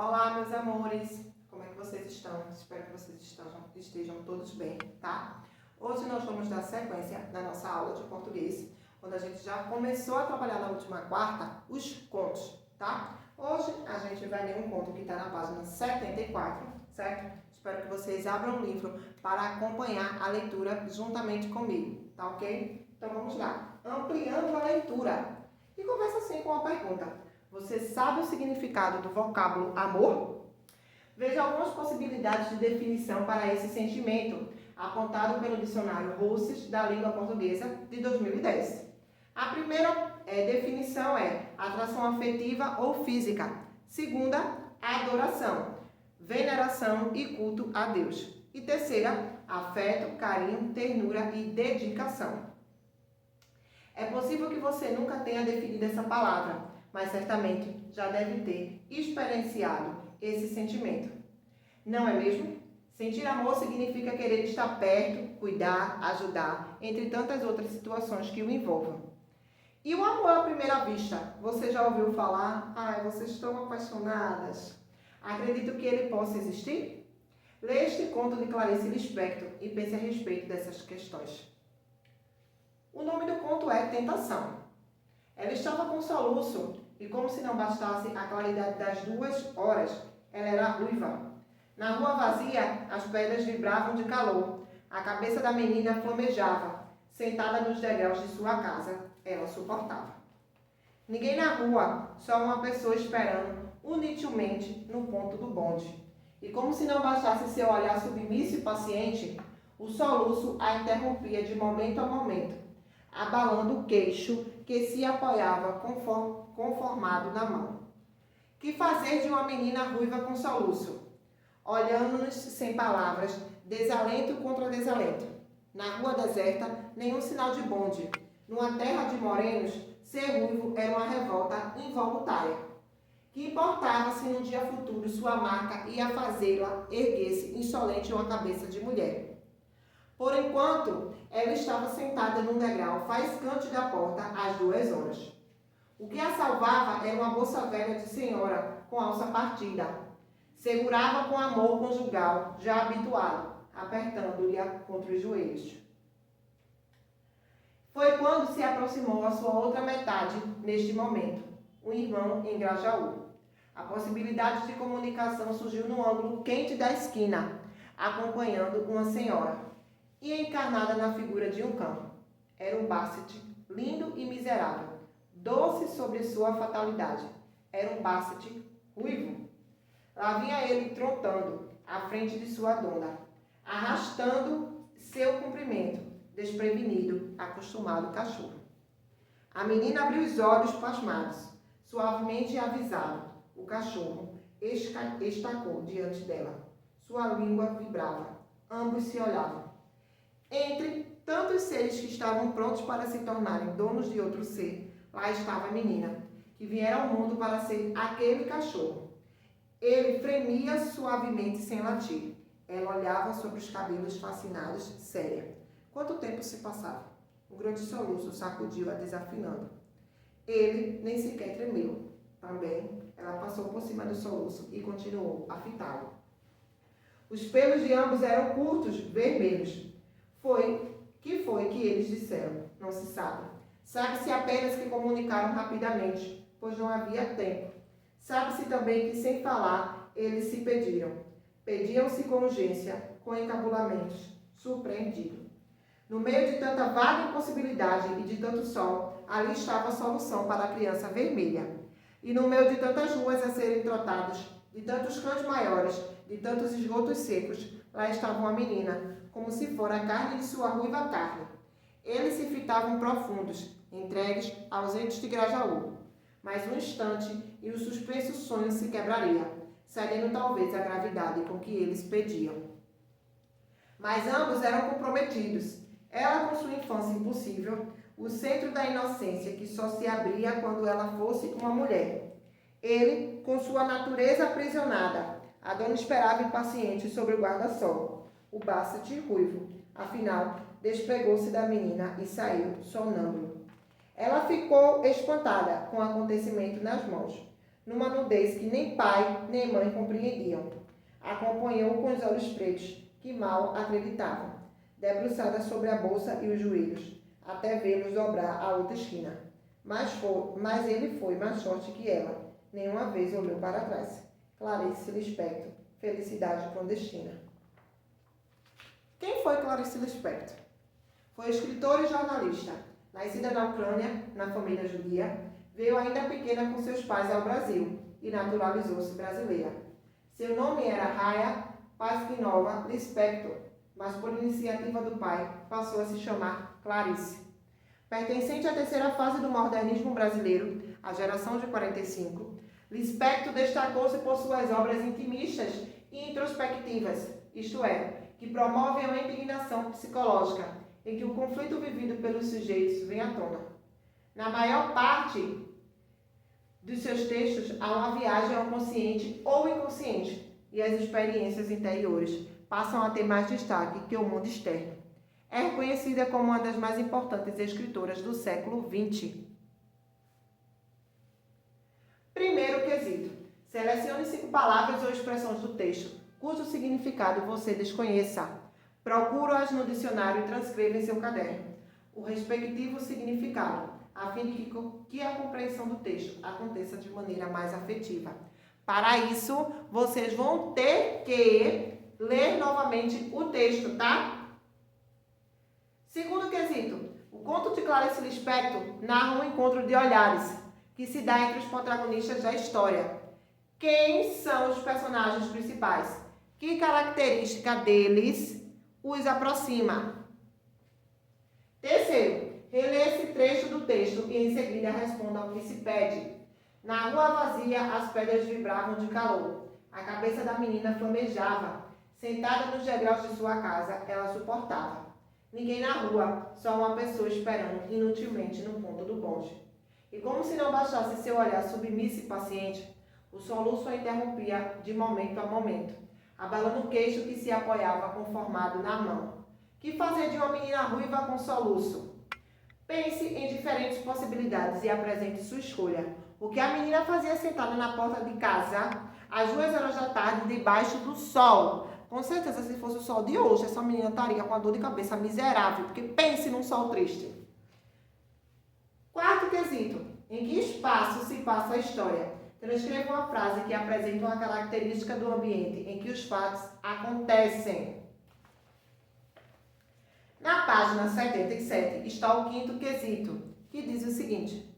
Olá, meus amores! Como é que vocês estão? Espero que vocês estejam todos bem, tá? Hoje nós vamos dar sequência na nossa aula de português, quando a gente já começou a trabalhar na última quarta os contos, tá? Hoje a gente vai ler um conto que está na página 74, certo? Espero que vocês abram o livro para acompanhar a leitura juntamente comigo, tá ok? Então vamos lá. Ampliando a leitura. E começa assim com uma pergunta. Você sabe o significado do vocábulo amor? Veja algumas possibilidades de definição para esse sentimento, apontado pelo dicionário Rosses da língua portuguesa de 2010. A primeira definição é atração afetiva ou física. Segunda, adoração, veneração e culto a Deus. E terceira, afeto, carinho, ternura e dedicação. É possível que você nunca tenha definido essa palavra, mas certamente já deve ter experienciado esse sentimento. Não é mesmo? Sentir amor significa querer estar perto, cuidar, ajudar, entre tantas outras situações que o envolvam. E o amor à primeira vista? Você já ouviu falar? Ai, vocês estão apaixonadas. Acredito que ele possa existir? Leia este conto de Clarice Lispector e pense a respeito dessas questões. O nome do conto é Tentação. Ela estava com soluço e, como se não bastasse a claridade das 2 horas, ela era ruiva. Na rua vazia, as pedras vibravam de calor. A cabeça da menina flamejava. Sentada nos degraus de sua casa, ela suportava. Ninguém na rua, só uma pessoa esperando, inutilmente, no ponto do bonde. E como se não bastasse seu olhar submisso e paciente, o soluço a interrompia de momento a momento, abalando o queixo que se apoiava conformado na mão. Que fazer de uma menina ruiva com soluço? Olhando-nos sem palavras, desalento contra desalento. Na rua deserta, nenhum sinal de bonde. Numa terra de morenos, ser ruivo era uma revolta involuntária. Que importava se num dia futuro sua marca ia fazê-la erguer-se insolente uma cabeça de mulher? Por enquanto, ela estava sentada num degrau faiscante da porta às 2 horas. O que a salvava era uma bolsa velha de senhora com alça partida. Segurava com amor conjugal, já habituado, apertando-lhe contra os joelhos. Foi quando se aproximou a sua outra metade, neste momento, um irmão em Grajaú. A possibilidade de comunicação surgiu no ângulo quente da esquina, acompanhando uma senhora, e encarnada na figura de um cão. Era um Basset, lindo e miserável, doce sobre sua fatalidade. Era um Basset ruivo. Lá vinha ele trontando, à frente de sua dona, arrastando seu comprimento, desprevenido, acostumado cachorro. A menina abriu os olhos pasmados, suavemente avisado. O cachorro estacou diante dela. Sua língua vibrava. Ambos se olhavam. Entre tantos seres que estavam prontos para se tornarem donos de outro ser, lá estava a menina, que viera ao mundo para ser aquele cachorro. Ele fremia suavemente sem latir. Ela olhava sobre os cabelos fascinados, séria. Quanto tempo se passava? Um grande soluço sacudiu-a desafinando. Ele nem sequer tremeu. Também, ela passou por cima do soluço e continuou a fitá-lo. Os pelos de ambos eram curtos, vermelhos. Que foi que eles disseram? Não se sabe. Sabe-se apenas que comunicaram rapidamente, pois não havia tempo. Sabe-se também que, sem falar, eles se pediram. Pediam-se com urgência, com encabulamentos, surpreendido. No meio de tanta vaga impossibilidade e de tanto sol, ali estava a solução para a criança vermelha. E no meio de tantas ruas a serem trotadas, de tantos cães maiores, de tantos esgotos secos, lá estava uma menina, como se fora a carne de sua ruiva carne. Eles se fitavam profundos, entregues, ausentes de Grajaú. Mais um instante e o suspenso sonho se quebraria, cedendo talvez a gravidade com que eles pediam. Mas ambos eram comprometidos. Ela com sua infância impossível, o centro da inocência que só se abria quando ela fosse uma mulher. Ele com sua natureza aprisionada. A dona esperava impaciente sobre o guarda-sol. O Basset ruivo, afinal, despegou-se da menina e saiu sonâmbulo. Ela ficou espantada com o acontecimento nas mãos. numa nudez que nem pai nem mãe compreendiam. Acompanhou com os olhos pretos, que mal acreditavam, debruçada sobre a bolsa e os joelhos, até vê-los dobrar a outra esquina. Mas ele foi mais forte que ela. Nenhuma vez olhou para trás. Clarice Lispector, Felicidade Clandestina. Quem foi Clarice Lispector? Foi escritora e jornalista. Nascida na Ucrânia, na família judia, veio ainda pequena com seus pais ao Brasil e naturalizou-se brasileira. Seu nome era Raya Pasquinova Lispector, mas por iniciativa do pai passou a se chamar Clarice. Pertencente à terceira fase do modernismo brasileiro, a geração de 45, Lispector destacou-se por suas obras intimistas e introspectivas, isto é, que promovem uma indignação psicológica, em que o conflito vivido pelos sujeitos vem à tona. Na maior parte dos seus textos, há uma viagem ao consciente ou inconsciente, e as experiências interiores passam a ter mais destaque que o mundo externo. É reconhecida como uma das mais importantes escritoras do século XX. Primeiro quesito. Selecione 5 palavras ou expressões do texto, cujo significado você desconheça. Procure-as no dicionário e transcreva em seu caderno o respectivo significado, a fim de que a compreensão do texto aconteça de maneira mais afetiva. Para isso, vocês vão ter que ler novamente o texto, tá? Segundo quesito, o conto de Clarice Lispector narra um encontro de olhares que se dá entre os protagonistas da história. Quem são os personagens principais? Que característica deles os aproxima? Terceiro, relê esse trecho do texto e em seguida responda ao que se pede. Na rua vazia, as pedras vibravam de calor. A cabeça da menina flamejava. Sentada nos degraus de sua casa, ela suportava. Ninguém na rua, só uma pessoa esperando inutilmente no ponto do bonde. E como se não bastasse seu olhar submisso e paciente, o soluço a interrompia de momento a momento, abalando o queixo que se apoiava conformado na mão. Que fazer de uma menina ruiva com soluço? Pense em diferentes possibilidades e apresente sua escolha. O que a menina fazia sentada na porta de casa, às 2 horas da tarde, debaixo do sol? Com certeza, se fosse o sol de hoje, essa menina estaria com a dor de cabeça miserável, porque pense num sol triste. Quarto quesito. Em que espaço se passa a história? Transcreva uma frase que apresenta uma característica do ambiente em que os fatos acontecem. Na página 77 está o quinto quesito, que diz o seguinte.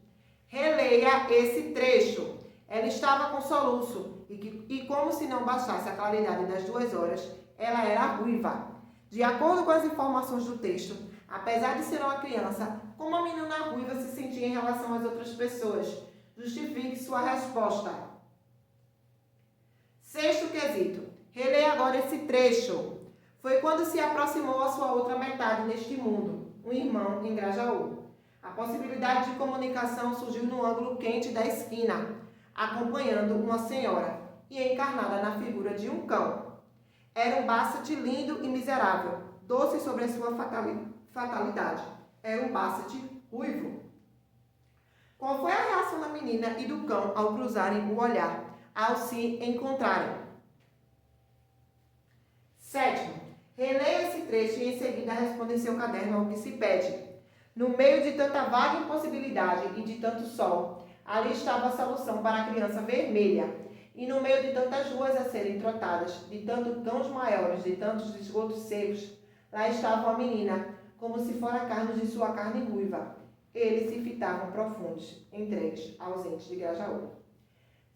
Releia esse trecho. Ela estava com soluço e como se não bastasse a claridade das 2 horas, ela era ruiva. De acordo com as informações do texto, apesar de ser uma criança, como a menina ruiva se sentia em relação às outras pessoas? Justifique sua resposta. Sexto quesito. Releia agora esse trecho. Foi quando se aproximou a sua outra metade neste mundo, um irmão em Grajaú. A possibilidade de comunicação surgiu no ângulo quente da esquina, acompanhando uma senhora e encarnada na figura de um cão. Era um Basset lindo e miserável, doce sobre a sua fatalidade. Era um Basset ruivo. Qual foi a reação da menina e do cão ao cruzarem o olhar, ao se encontrarem? Sétimo, releia esse trecho e em seguida responda em seu caderno ao que se pede. No meio de tanta vaga impossibilidade e de tanto sol, ali estava a solução para a criança vermelha. E no meio de tantas ruas a serem trotadas, de tantos cães maiores, de tantos esgotos secos, lá estava a menina, como se fora carne de sua carne ruiva. Eles se fitavam profundos, entregues, ausentes de Grajaú.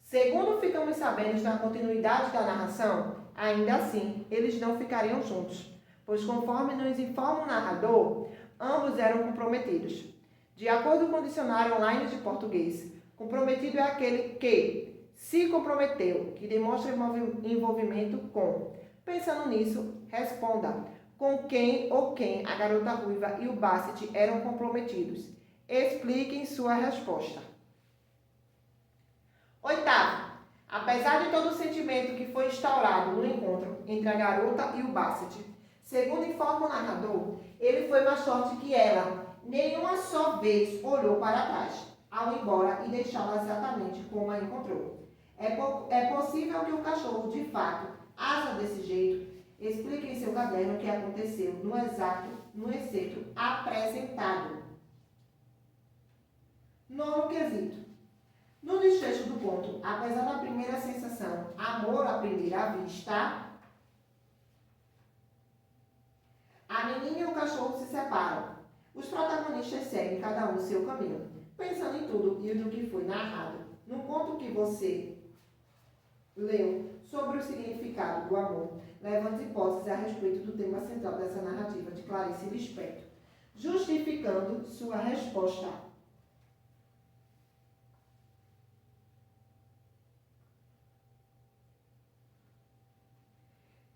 Segundo ficamos sabendo na continuidade da narração, ainda assim, eles não ficariam juntos, pois conforme nos informa o narrador, ambos eram comprometidos. De acordo com o dicionário online de português, comprometido é aquele que se comprometeu, que demonstra envolvimento com. Pensando nisso, responda com quem ou quem a garota ruiva e o Basset eram comprometidos. Expliquem sua resposta. Oitavo. Apesar de todo o sentimento que foi instaurado no encontro entre a garota e o Basset, segundo informa o narrador, ele foi mais forte que ela. Nenhuma só vez olhou para trás, ao ir embora e deixá-la exatamente como a encontrou. É possível que o cachorro, de fato, haja desse jeito? Explique em seu caderno o que aconteceu no excerto apresentado. Nono quesito. No desfecho do conto, apesar da primeira sensação, amor à primeira vista, a menina e o cachorro se separam. Os protagonistas seguem cada um seu caminho, pensando em tudo e no que foi narrado. No conto que você leu sobre o significado do amor, levante hipóteses a respeito do tema central dessa narrativa de Clarice Lispector, justificando sua resposta.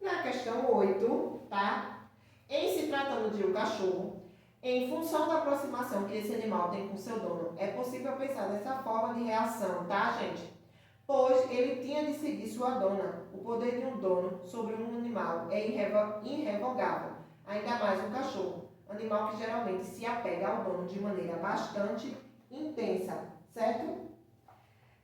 Na questão 8, tá? Em se tratando de um cachorro, em função da aproximação que esse animal tem com seu dono, é possível pensar nessa forma de reação, tá, gente? Pois ele tinha de seguir sua dona. O poder de um dono sobre um animal é irrevogável, ainda mais um cachorro, animal que geralmente se apega ao dono de maneira bastante intensa, certo?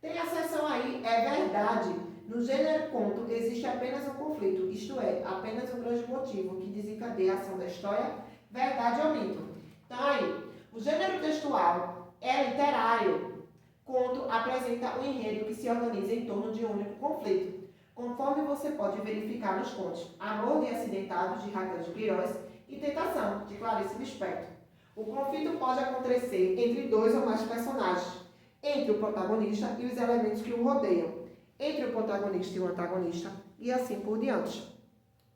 Tem a seção aí, é verdade. No gênero conto existe apenas um conflito, isto é, apenas um grande motivo que desencadeia a ação da história, verdade ou mito. Então aí, o gênero textual é literário. Conto apresenta um enredo que se organiza em torno de um único conflito, conforme você pode verificar nos contos Amor de Acidentados, de Raquel de Queiroz, e Tentação, de Clarice Lispector. O conflito pode acontecer entre dois ou mais personagens, entre o protagonista e os elementos que o rodeiam, entre o protagonista e o antagonista, e assim por diante.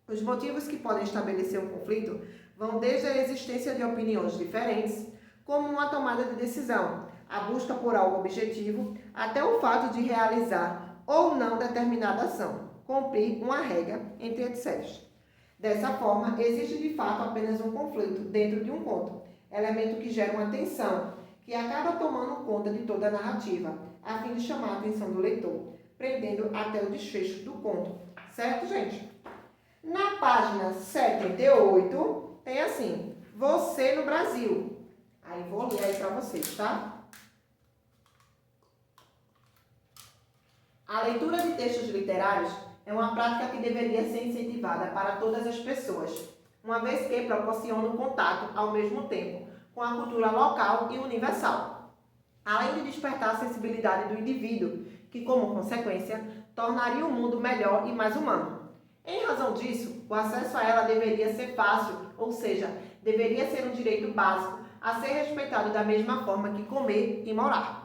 Os motivos que podem estabelecer um conflito vão desde a existência de opiniões diferentes, como uma tomada de decisão, a busca por algo objetivo, até o fato de realizar ou não determinada ação, cumprir uma regra, entre etc. Dessa forma, existe de fato apenas um conflito dentro de um conto, elemento que gera uma tensão, que acaba tomando conta de toda a narrativa, a fim de chamar a atenção do leitor, prendendo até o desfecho do conto. Certo, gente? Na página 78, tem assim, Você no Brasil. Aí vou ler aí para vocês, tá? A leitura de textos literários é uma prática que deveria ser incentivada para todas as pessoas, uma vez que proporciona um contato, ao mesmo tempo, com a cultura local e universal, além de despertar a sensibilidade do indivíduo, que, como consequência, tornaria o mundo melhor e mais humano. Em razão disso, o acesso a ela deveria ser fácil, ou seja, deveria ser um direito básico a ser respeitado da mesma forma que comer e morar.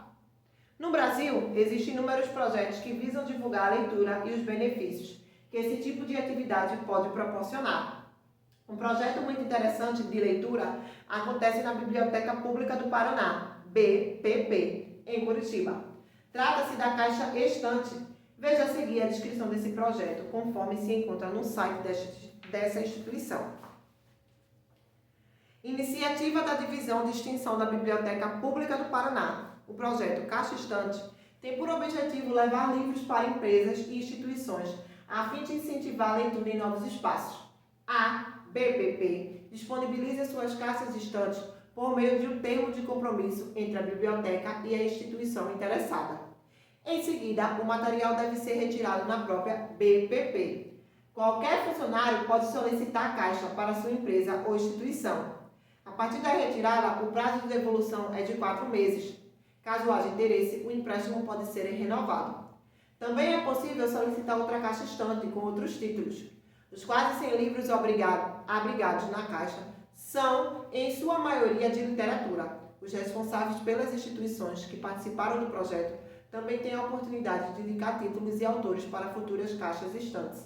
No Brasil, existem inúmeros projetos que visam divulgar a leitura e os benefícios que esse tipo de atividade pode proporcionar. Um projeto muito interessante de leitura acontece na Biblioteca Pública do Paraná, BPP, em Curitiba. Trata-se da Caixa Estante. Veja a seguir a descrição desse projeto, conforme se encontra no site dessa instituição. Iniciativa da Divisão de Extensão da Biblioteca Pública do Paraná. O projeto Caixa Estante tem por objetivo levar livros para empresas e instituições, a fim de incentivar a leitura em novos espaços. A BPP disponibiliza suas caixas estantes por meio de um termo de compromisso entre a biblioteca e a instituição interessada. Em seguida, o material deve ser retirado na própria BPP. Qualquer funcionário pode solicitar a caixa para sua empresa ou instituição. A partir da retirada, o prazo de devolução é de 4 meses. Caso haja interesse, o empréstimo pode ser renovado. Também é possível solicitar outra caixa estante com outros títulos. Os quase 100 livros abrigados na caixa são, em sua maioria, de literatura. Os responsáveis pelas instituições que participaram do projeto também têm a oportunidade de indicar títulos e autores para futuras caixas estantes.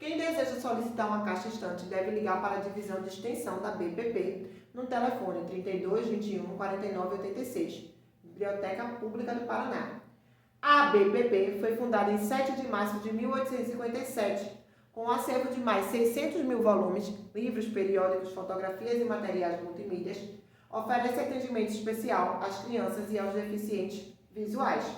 Quem deseja solicitar uma caixa estante deve ligar para a divisão de extensão da BPP no telefone 32 21 49 86. Biblioteca Pública do Paraná. A BPP foi fundada em 7 de março de 1857, com um acervo de mais 600 mil volumes, livros, periódicos, fotografias e materiais multimídias. Oferece atendimento especial às crianças e aos deficientes visuais,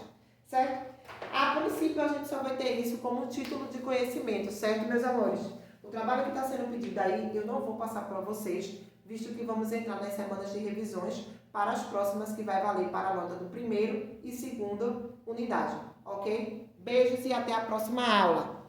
certo? A princípio, a gente só vai ter isso como título de conhecimento, certo, meus amores? O trabalho que está sendo pedido aí, eu não vou passar para vocês, visto que vamos entrar nas semanas de revisões para as próximas, que vai valer para a nota do primeiro e segunda unidade, ok? Beijos e até a próxima aula.